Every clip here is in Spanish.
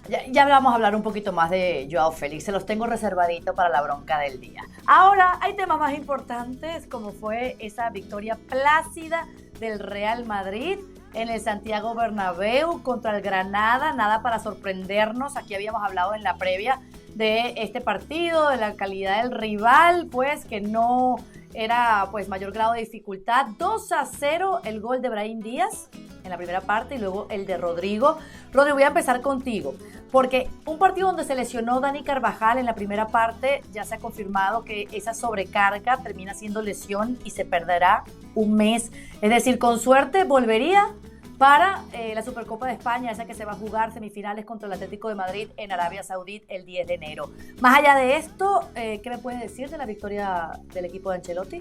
Ya vamos a hablar un poquito más de Joao Félix, se los tengo reservadito para la bronca del día. Ahora hay temas más importantes, como fue esa victoria plácida del Real Madrid en el Santiago Bernabéu contra el Granada. Nada para sorprendernos, aquí habíamos hablado en la previa de este partido, de la calidad del rival, pues que no era pues mayor grado de dificultad. 2-0 el gol de Brahim Díaz en la primera parte y luego el de Rodrigo. Rodrigo, voy a empezar contigo, porque un partido donde se lesionó Dani Carvajal en la primera parte, ya se ha confirmado que esa sobrecarga termina siendo lesión y se perderá un mes. Es decir, con suerte volvería para la Supercopa de España, esa que se va a jugar semifinales contra el Atlético de Madrid en Arabia Saudita el 10 de enero. Más allá de esto, ¿qué me puedes decir de la victoria del equipo de Ancelotti?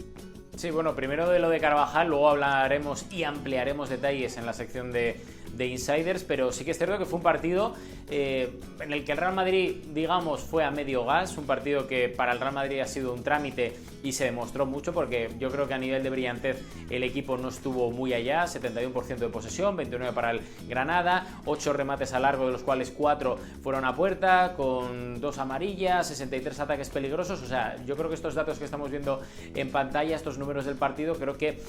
Sí, bueno, primero de lo de Carvajal, luego hablaremos y ampliaremos detalles en la sección de Insiders, pero sí que es cierto que fue un partido en el que el Real Madrid, digamos, fue a medio gas, un partido que para el Real Madrid ha sido un trámite y se demostró mucho, porque yo creo que a nivel de brillantez el equipo no estuvo muy allá. 71% de posesión, 29% para el Granada, 8 remates a largo, de los cuales 4 fueron a puerta, con 2 amarillas, 63 ataques peligrosos. O sea, yo creo que estos datos que estamos viendo en pantalla, estos números del partido, creo que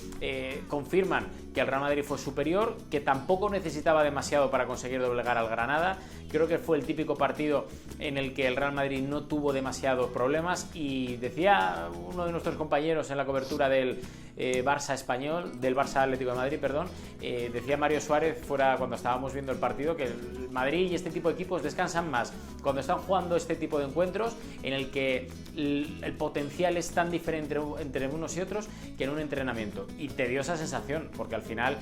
confirman que el Real Madrid fue superior, que tampoco necesitaba demasiado para conseguir doblegar al Granada. Creo que fue el típico partido en el que el Real Madrid no tuvo demasiados problemas, y decía uno de nuestros compañeros en la cobertura del Barça español, del Barça Atlético de Madrid, perdón, decía Mario Suárez fuera cuando estábamos viendo el partido que el Madrid y este tipo de equipos descansan más cuando están jugando este tipo de encuentros en el que el potencial es tan diferente entre unos y otros que en un entrenamiento. Y te dio esa sensación, porque al final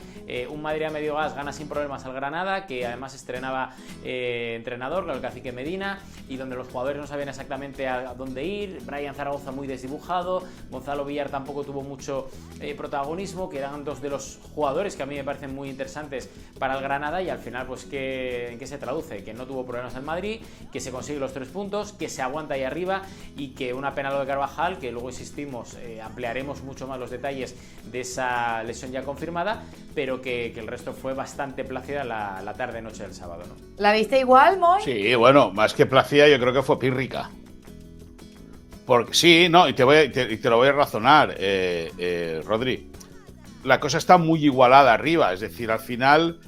un Madrid a medio gas gana sin problemas al Granada, que además estrenaba entrenador, el cacique Medina, y donde los jugadores no sabían exactamente a dónde ir. Brian Zaragoza muy desdibujado, Gonzalo Villar tampoco tuvo mucho protagonismo, que eran dos de los jugadores que a mí me parecen muy interesantes para el Granada, y al final pues ¿en qué se traduce? Que no tuvo problemas el Madrid, que se consigue los 3 puntos, que se aguanta ahí arriba, y que una pena lo de Carvajal, que luego insistimos, ampliaremos mucho más los detalles de esa lesión ya confirmada, pero que el resto fue bastante plácida la tarde-noche del sábado, ¿no? ¿La viste igual, Moy? Sí, bueno, más que plácida, yo creo que fue pírrica. Porque sí, no, y te lo voy a razonar, Rodri. La cosa está muy igualada arriba, es decir, al final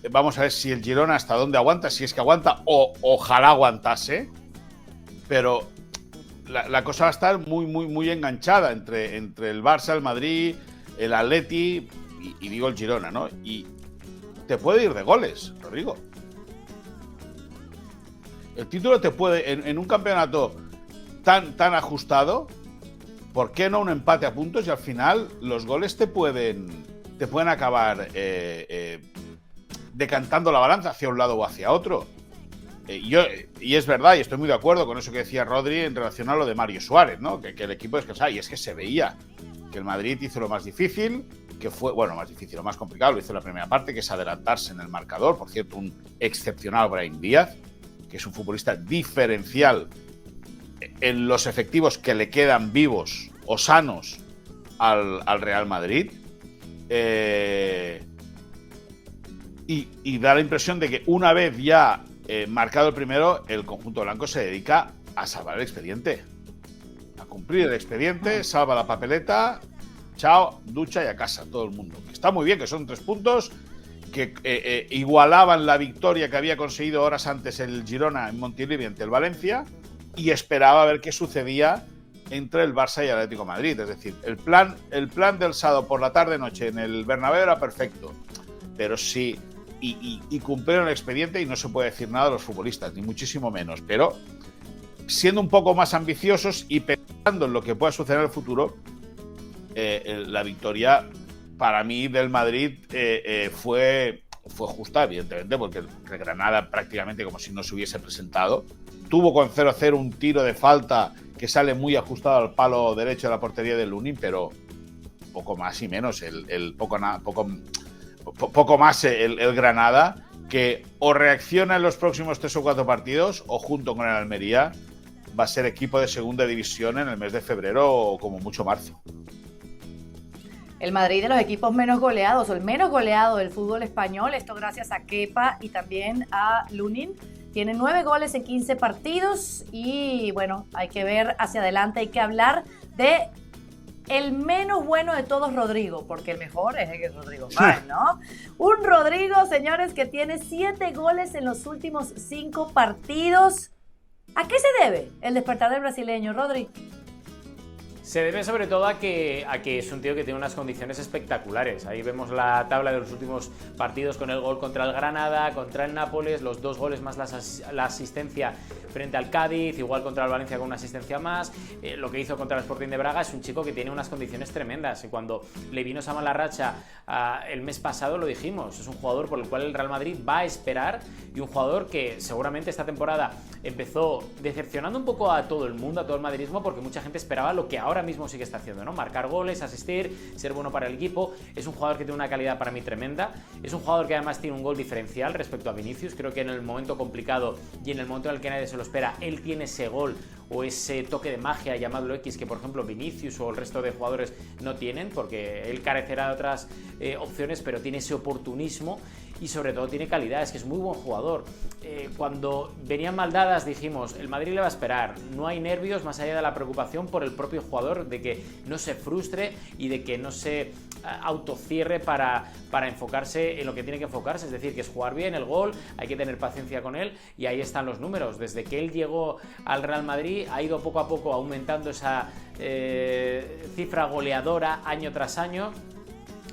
vamos a ver si el Girona hasta dónde aguanta, si es que aguanta, o ojalá aguantase, pero la cosa va a estar muy enganchada entre el Barça, el Madrid, el Atleti y digo el Girona, ¿no? Y te puede ir de goles, Rodrigo. El título te puede, en un campeonato tan ajustado, ¿por qué no un empate a puntos? Y al final los goles te pueden acabar decantando la balanza hacia un lado o hacia otro. Y es verdad, y estoy muy de acuerdo con eso que decía Rodri en relación a lo de Mario Suárez, ¿no? Que el equipo descansaba, y es que se veía que el Madrid hizo lo más difícil, que fue, bueno, más difícil, lo más complicado, lo hizo en la primera parte, que es adelantarse en el marcador. Por cierto, un excepcional Brahim Díaz, que es un futbolista diferencial en los efectivos que le quedan vivos o sanos al Real Madrid. Y da la impresión de que una vez ya marcado el primero, el conjunto blanco se dedica a salvar el expediente, a cumplir el expediente, salva la papeleta, chao, ducha y a casa todo el mundo. Está muy bien, que son 3 puntos que igualaban la victoria que había conseguido horas antes el Girona en Montilivi ante el Valencia, y esperaba a ver qué sucedía entre el Barça y el Atlético de Madrid. Es decir, el plan del sábado por la tarde-noche en el Bernabéu era perfecto, pero sí, y cumplieron el expediente, y no se puede decir nada de los futbolistas, ni muchísimo menos, pero siendo un poco más ambiciosos y pensando en lo que pueda suceder en el futuro, la victoria para mí del Madrid fue justa, evidentemente, porque el Granada prácticamente como si no se hubiese presentado. Tuvo con 0-0 un tiro de falta que sale muy ajustado al palo derecho de la portería de Lunin, pero poco más y menos, poco más el Granada, que o reacciona en los próximos 3 o 4 partidos, o junto con el Almería va a ser equipo de segunda división en el mes de febrero o como mucho marzo. El Madrid de los equipos menos goleados, o el menos goleado del fútbol español, esto gracias a Kepa y también a Lunin, Tiene 9 goles en 15 partidos y bueno, hay que ver hacia adelante, hay que hablar de el menos bueno de todos, Rodrigo, porque el mejor es el Rodrigo Fáez, ¿no? Un Rodrigo, señores, que tiene 7 goles en los últimos 5 partidos. ¿A qué se debe el despertar del brasileño, Rodri? Se debe sobre todo a que es un tío que tiene unas condiciones espectaculares. Ahí vemos la tabla de los últimos partidos con el gol contra el Granada, contra el Nápoles, los 2 goles más la asistencia frente al Cádiz, igual contra el Valencia con una asistencia más. Lo que hizo contra el Sporting de Braga es un chico que tiene unas condiciones tremendas. Y cuando le vino esa mala racha el mes pasado lo dijimos, es un jugador por el cual el Real Madrid va a esperar y un jugador que seguramente esta temporada empezó decepcionando un poco a todo el mundo, a todo el madridismo, porque mucha gente esperaba lo que ahora mismo sí que está haciendo, ¿no? Marcar goles, asistir, ser bueno para el equipo. Es un jugador que tiene una calidad para mí tremenda. Es un jugador que además tiene un gol diferencial respecto a Vinicius. Creo que en el momento complicado y en el momento en el que nadie se lo espera, él tiene ese gol o ese toque de magia, llamadlo X, que por ejemplo Vinicius o el resto de jugadores no tienen, porque él carecerá de otras opciones, pero tiene ese oportunismo y sobre todo tiene calidad, es que es muy buen jugador. Cuando venían mal dadas dijimos, el Madrid le va a esperar, no hay nervios más allá de la preocupación por el propio jugador, de que no se frustre y de que no se autocierre para enfocarse en lo que tiene que enfocarse, es decir, que es jugar bien el gol, hay que tener paciencia con él y ahí están los números. Desde que él llegó al Real Madrid ha ido poco a poco aumentando esa cifra goleadora año tras año.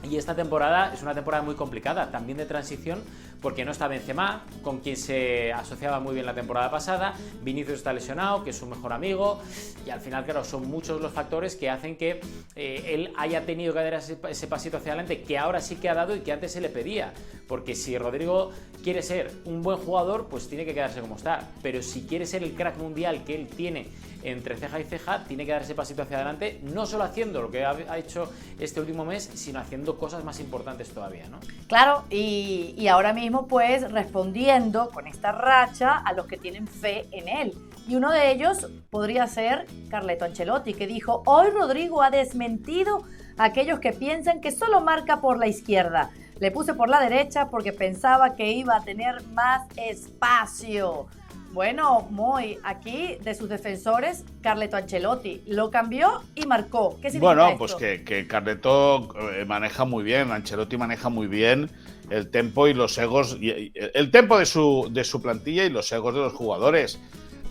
Y esta temporada es una temporada muy complicada, también de transición, porque no está Benzema, con quien se asociaba muy bien la temporada pasada. Vinicius está lesionado, que es su mejor amigo, y al final, claro, son muchos los factores que hacen que él haya tenido que dar ese pasito hacia adelante, que ahora sí que ha dado y que antes se le pedía. Porque si Rodrigo quiere ser un buen jugador, pues tiene que quedarse como está. Pero si quiere ser el crack mundial que él tiene entre ceja y ceja, tiene que dar ese pasito hacia adelante, no solo haciendo lo que ha hecho este último mes, sino haciendo cosas más importantes todavía, ¿no? Claro, y ahora mismo pues respondiendo con esta racha a los que tienen fe en él. Y uno de ellos podría ser Carleto Ancelotti, que dijo: hoy Rodrigo ha desmentido a aquellos que piensan que solo marca por la izquierda. Le puse por la derecha porque pensaba que iba a tener más espacio. Bueno, Moy, aquí de sus defensores, Carleto Ancelotti lo cambió y marcó. ¿Qué significa bueno, esto? Pues que Carleto maneja muy bien, Ancelotti maneja muy bien el tempo y los egos, el tempo de su plantilla y los egos de los jugadores.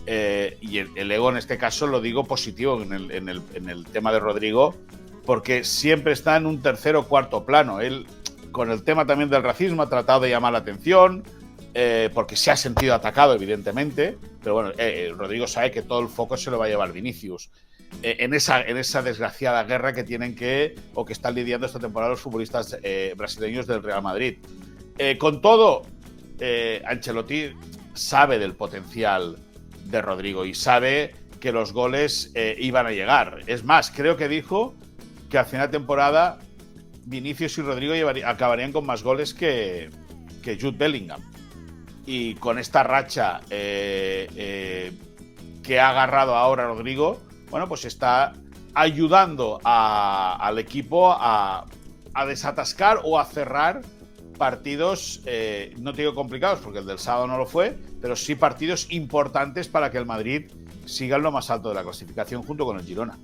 Y el ego en este caso lo digo positivo en el tema de Rodrigo, porque siempre está en un tercer o cuarto plano. Él, con el tema también del racismo, ha tratado de llamar la atención, porque se ha sentido atacado, evidentemente, pero bueno, Rodrigo sabe que todo el foco se lo va a llevar Vinicius. En esa desgraciada guerra que tienen que están lidiando esta temporada los futbolistas brasileños del Real Madrid. Con todo, Ancelotti sabe del potencial de Rodrigo y sabe que los goles iban a llegar. Es más, creo que dijo que al final de temporada Vinicius y Rodrigo acabarían con más goles que Jude Bellingham. Y con esta racha que ha agarrado ahora Rodrigo, bueno, pues está ayudando al equipo a desatascar o a cerrar partidos, no te digo complicados, porque el del sábado no lo fue, pero sí partidos importantes para que el Madrid siga en lo más alto de la clasificación junto con el Girona.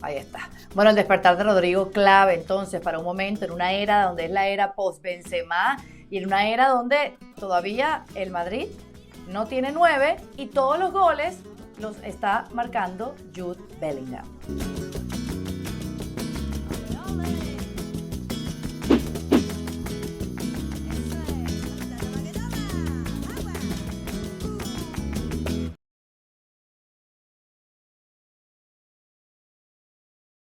Ahí está. Bueno, el despertar de Rodrigo clave entonces para un momento en una era donde es la era post-Benzema y en una era donde todavía el Madrid no tiene 9 y todos los goles los está marcando Jude Bellingham.